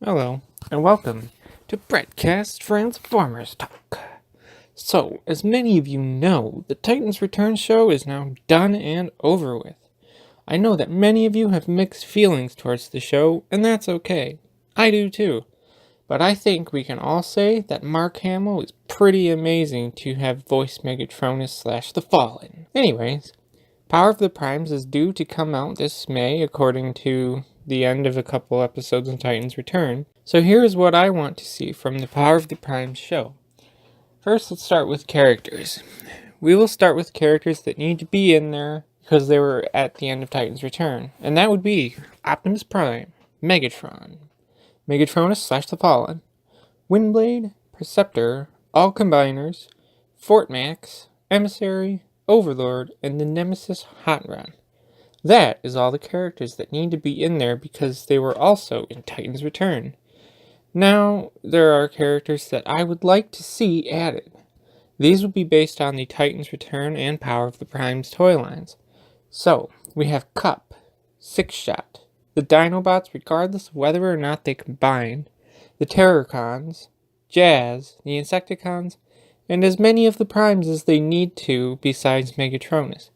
Hello, and welcome to Brettcast Transformers Talk. So, as many of you know, the Titans Return show is now done and over with. I know that many of you have mixed feelings towards the show, and that's okay. I do too. But I think we can all say that Mark Hamill is pretty amazing to have voiced Megatronus / The Fallen. Anyways, Power of the Primes is due to come out this May, according to the end of a couple episodes in Titans Return. So here's what I want to see from the Power of the Primes show. First, let's start with characters. We will start with characters that need to be in there because they were at the end of Titans Return. And that would be Optimus Prime, Megatron, Megatronus / The Fallen, Windblade, Perceptor, all Combiners, Fort Max, Emissary, Overlord, and the Nemesis Hot Rod. That is all the characters that need to be in there because they were also in Titans Return. Now, there are characters that I would like to see added. These will be based on the Titans Return and Power of the Primes toy lines. So, we have Cup, Six Shot, the Dinobots regardless of whether or not they combine, the Terrorcons, Jazz, the Insecticons, and as many of the Primes as they need to besides Megatronus.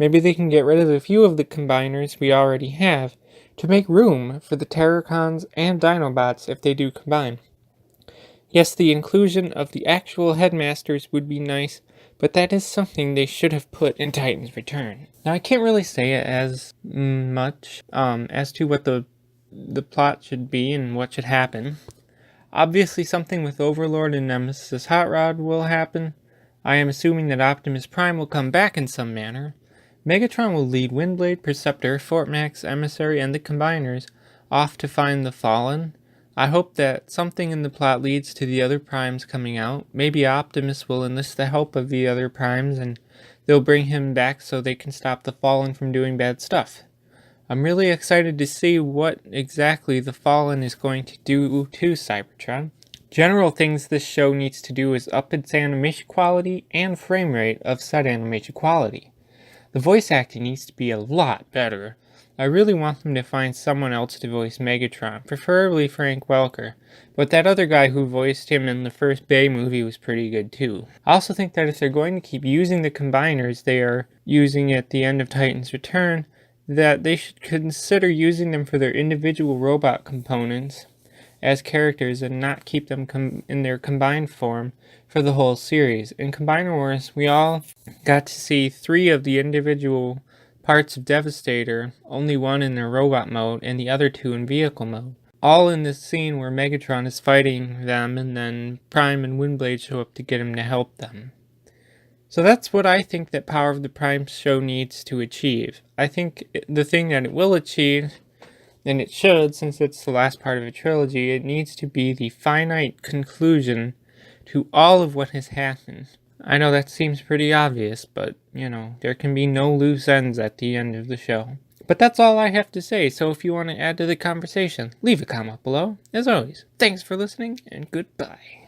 Maybe they can get rid of a few of the combiners we already have to make room for the Terrorcons and Dinobots if they do combine. Yes, the inclusion of the actual headmasters would be nice, but that is something they should have put in Titans Return. Now, I can't really say it as much as to what the plot should be and what should happen. Obviously, something with Overlord and Nemesis Hot Rod will happen. I am assuming that Optimus Prime will come back in some manner. Megatron will lead Windblade, Perceptor, Fort Max, Emissary, and the Combiners off to find the Fallen. I hope that something in the plot leads to the other Primes coming out. Maybe Optimus will enlist the help of the other Primes and they'll bring him back so they can stop the Fallen from doing bad stuff. I'm really excited to see what exactly the Fallen is going to do to Cybertron. General things this show needs to do is up its animation quality and frame rate of said animation quality. The voice acting needs to be a lot better. I really want them to find someone else to voice Megatron, preferably Frank Welker, but that other guy who voiced him in the first Bay movie was pretty good too. I also think that if they're going to keep using the combiners they are using at the end of Titans Return, that they should consider using them for their individual robot components as characters and not keep them in their combined form for the whole series. In Combiner Wars, we all got to see 3 of the individual parts of Devastator, only one in their robot mode and the other 2 in vehicle mode. All in this scene where Megatron is fighting them and then Prime and Windblade show up to get him to help them. So that's what I think that Power of the Primes show needs to achieve. I think the thing that it will achieve, and it should since it's the last part of a trilogy, it needs to be the finite conclusion to all of what has happened. I know that seems pretty obvious, but, there can be no loose ends at the end of the show. But that's all I have to say, so if you want to add to the conversation, leave a comment below. As always, thanks for listening, and goodbye.